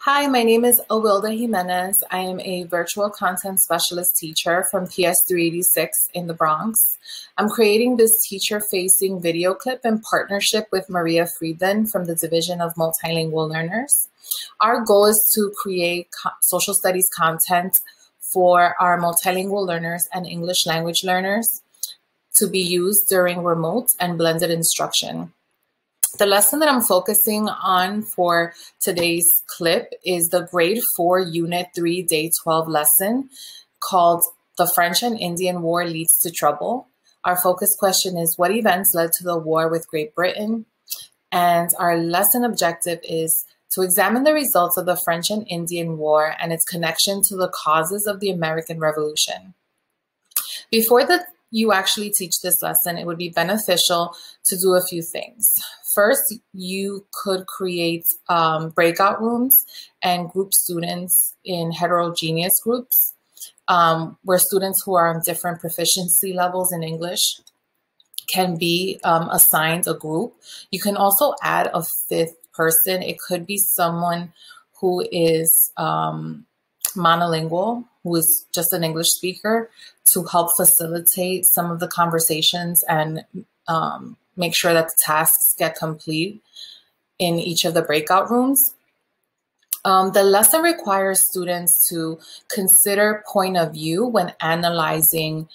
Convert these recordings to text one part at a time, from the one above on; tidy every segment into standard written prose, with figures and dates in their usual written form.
Hi, my name is Awilda Jimenez. I am a virtual content specialist teacher from PS 386 in the Bronx. I'm creating this teacher-facing video clip in partnership with Maria Friedland from the Division of Multilingual Learners. Our goal is to create social studies content for our multilingual learners and English language learners to be used during remote and blended instruction. The lesson that I'm focusing on for today's clip is the grade 4 unit 3 day 12 lesson called The French and Indian War Leads to Trouble. Our focus question is, what events led to the war with Great Britain? And our lesson objective is to examine the results of the French and Indian War and its connection to the causes of the American Revolution. Before you actually teach this lesson, it would be beneficial to do a few things. First, you could create breakout rooms and group students in heterogeneous groups where students who are on different proficiency levels in English can be assigned a group. You can also add a fifth person. It could be someone who is monolingual, who is just an English speaker, to help facilitate some of the conversations and make sure that the tasks get complete in each of the breakout rooms. The lesson requires students to consider point of view when analyzing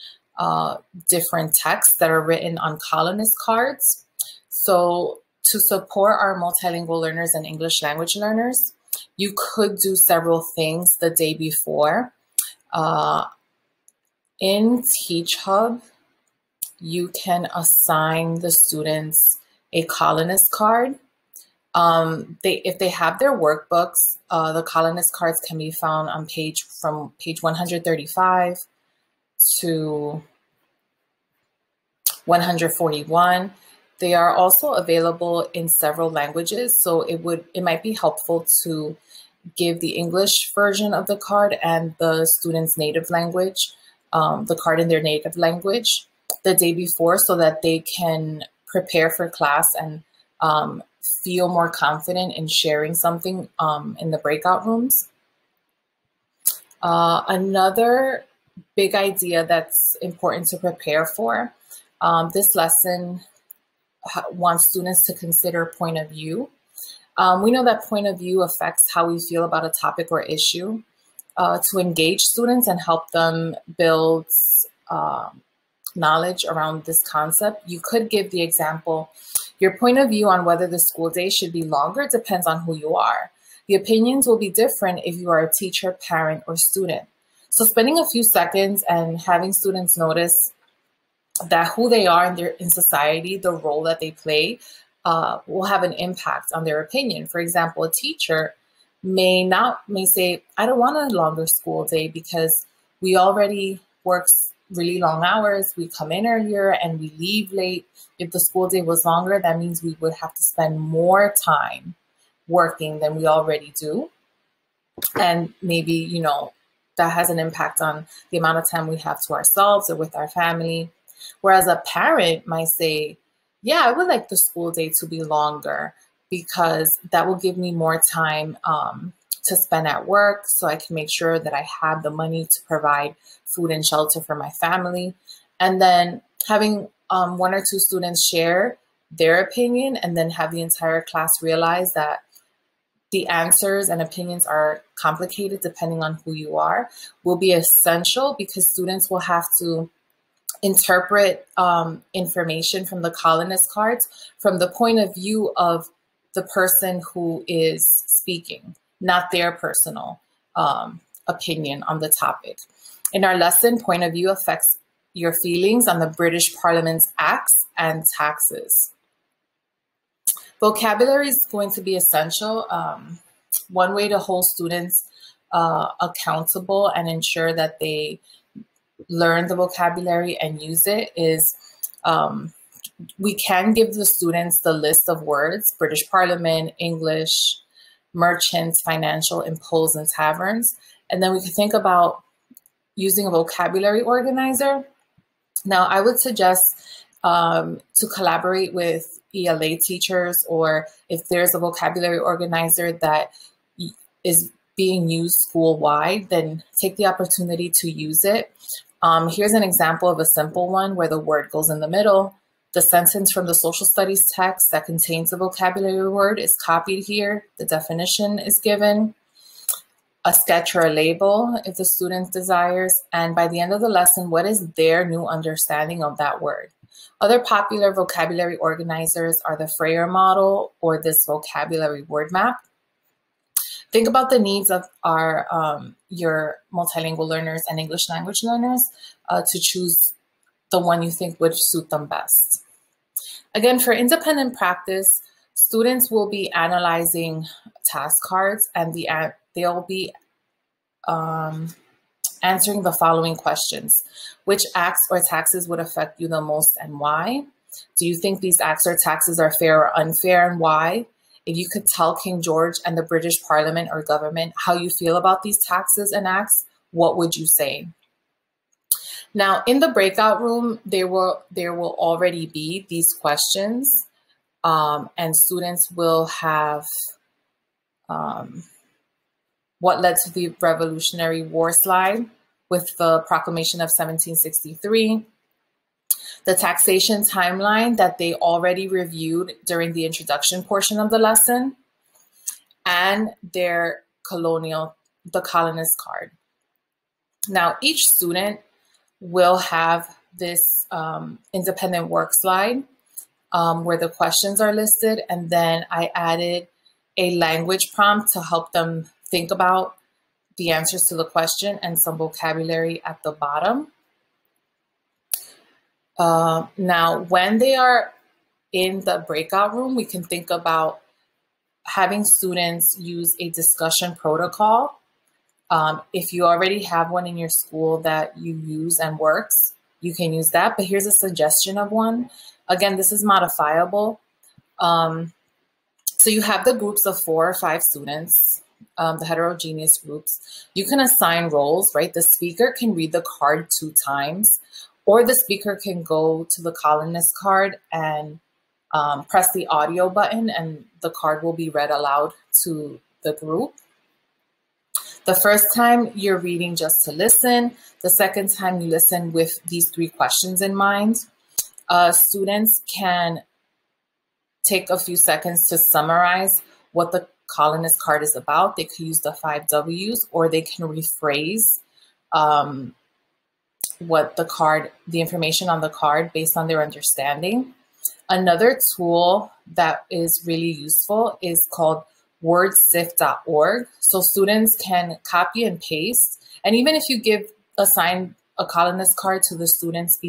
different texts that are written on colonist cards. So to support our multilingual learners and English language learners, you could do several things the day before. In Teach Hub, you can assign the students a colonist card. If they have their workbooks, the colonist cards can be found on from page 135 to 141. They are also available in several languages, so it might be helpful to give the English version of the card and the student's native language, the card in their native language, the day before, so that they can prepare for class and feel more confident in sharing something in the breakout rooms. Another big idea that's important to prepare for, this lesson wants students to consider point of view. We know that point of view affects how we feel about a topic or issue. To engage students and help them build knowledge around this concept, you could give the example, your point of view on whether the school day should be longer depends on who you are. The opinions will be different if you are a teacher, parent, or student. So spending a few seconds and having students notice that who they are in society, the role that they play, will have an impact on their opinion. For example, a teacher may say, I don't want a longer school day because we already work really long hours, we come in earlier and we leave late. If the school day was longer, that means we would have to spend more time working than we already do. And maybe, that has an impact on the amount of time we have to ourselves or with our family. Whereas a parent might say, yeah, I would like the school day to be longer because that will give me more time to spend at work, so I can make sure that I have the money to provide food and shelter for my family. And then having one or two students share their opinion and then have the entire class realize that the answers and opinions are complicated depending on who you are will be essential, because students will have to interpret information from the colonist cards from the point of view of the person who is speaking, not their personal opinion on the topic. In our lesson, point of view affects your feelings on the British Parliament's acts and taxes. Vocabulary is going to be essential. One way to hold students accountable and ensure that they learn the vocabulary and use it is we can give the students the list of words: British Parliament, English, merchants, financial, impose, and taverns. And then we can think about using a vocabulary organizer. Now, I would suggest to collaborate with ELA teachers, or if there's a vocabulary organizer that is being used school-wide, then take the opportunity to use it. Here's an example of a simple one where the word goes in the middle. The sentence from the social studies text that contains the vocabulary word is copied here. The definition is given, a sketch or a label if the student desires, and by the end of the lesson, what is their new understanding of that word? Other popular vocabulary organizers are the Freyer model or this vocabulary word map. Think about the needs of your multilingual learners and English language learners to choose the one you think would suit them best. Again, for independent practice, students will be analyzing task cards and they'll be answering the following questions. Which acts or taxes would affect you the most and why? Do you think these acts or taxes are fair or unfair and why? If you could tell King George and the British Parliament or government how you feel about these taxes and acts, what would you say? Now, in the breakout room, there will already be these questions, and students will have what led to the Revolutionary War slide with the Proclamation of 1763, the taxation timeline that they already reviewed during the introduction portion of the lesson, and their the colonist card. Now, each student will have this independent work slide where the questions are listed, and then I added a language prompt to help them think about the answers to the question and some vocabulary at the bottom. Now, when they are in the breakout room, we can think about having students use a discussion protocol. If you already have one in your school that you use and works, you can use that. But here's a suggestion of one. Again, this is modifiable. So you have the groups of 4 or 5 students, the heterogeneous groups. You can assign roles, right? The speaker can read the card 2 times, or the speaker can go to the colonist card and press the audio button, and the card will be read aloud to the group. The first time you're reading just to listen. The second time you listen with these 3 questions in mind. Students can take a few seconds to summarize what the colonist card is about. They could use the 5 W's, or they can rephrase what the information on the card based on their understanding. Another tool that is really useful is called wordsift.org. So students can copy and paste. And even if you assign a colonist card to the students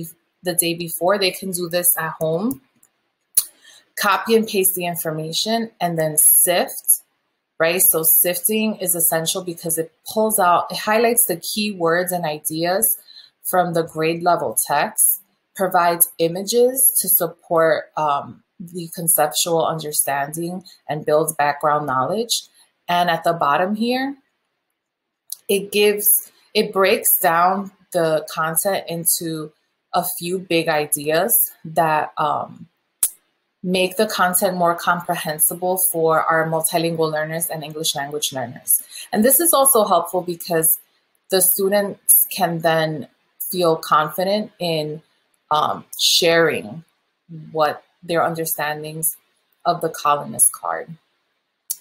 the day before, they can do this at home. Copy and paste the information and then sift, right? So sifting is essential because it highlights the key words and ideas from the grade level text, provides images to support the conceptual understanding and builds background knowledge. And at the bottom here, it breaks down the content into a few big ideas that make the content more comprehensible for our multilingual learners and English language learners. And this is also helpful because the students can then feel confident in sharing what their understandings of the colonist card.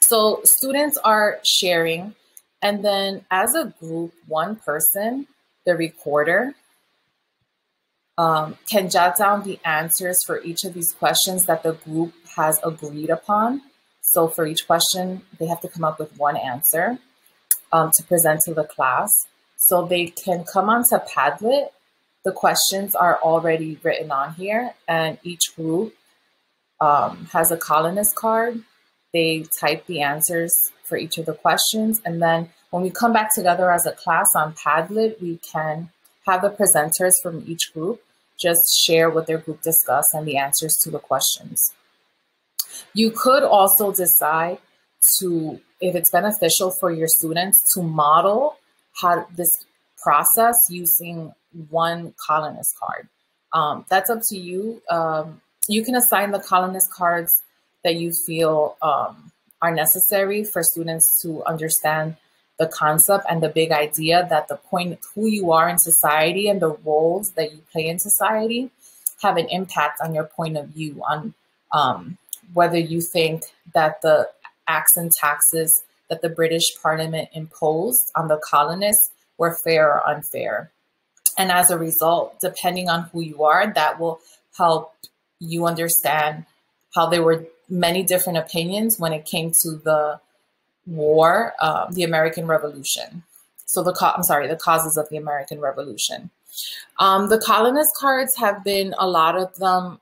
So students are sharing, and then as a group, one person, the recorder, can jot down the answers for each of these questions that the group has agreed upon. So for each question, they have to come up with one answer to present to the class. So they can come onto Padlet. The questions are already written on here, and each group has a colonist card. They type the answers for each of the questions, and then when we come back together as a class on Padlet, we can have the presenters from each group just share what their group discussed and the answers to the questions. You could also decide if it's beneficial for your students, to model how this process using one colonist card. That's up to you. You can assign the colonist cards that you feel are necessary for students to understand the concept and the big idea that the point who you are in society and the roles that you play in society have an impact on your point of view on whether you think that the acts and taxes that the British Parliament imposed on the colonists were fair or unfair. And as a result, depending on who you are, that will help you understand how there were many different opinions when it came to the war, the American Revolution. So the causes of the American Revolution. The colonist cards have been, a lot of them,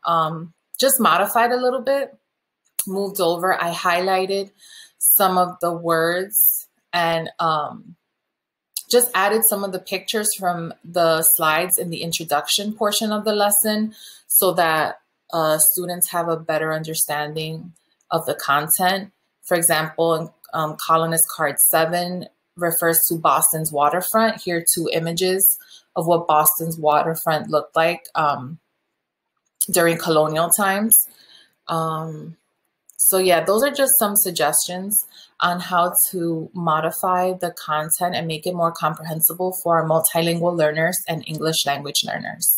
just modified a little bit, moved over. I highlighted some of the words and just added some of the pictures from the slides in the introduction portion of the lesson so that students have a better understanding of the content. For example, colonist card 7 refers to Boston's waterfront. Here are 2 images of what Boston's waterfront looked like during colonial times. So yeah, those are just some suggestions on how to modify the content and make it more comprehensible for multilingual learners and English language learners.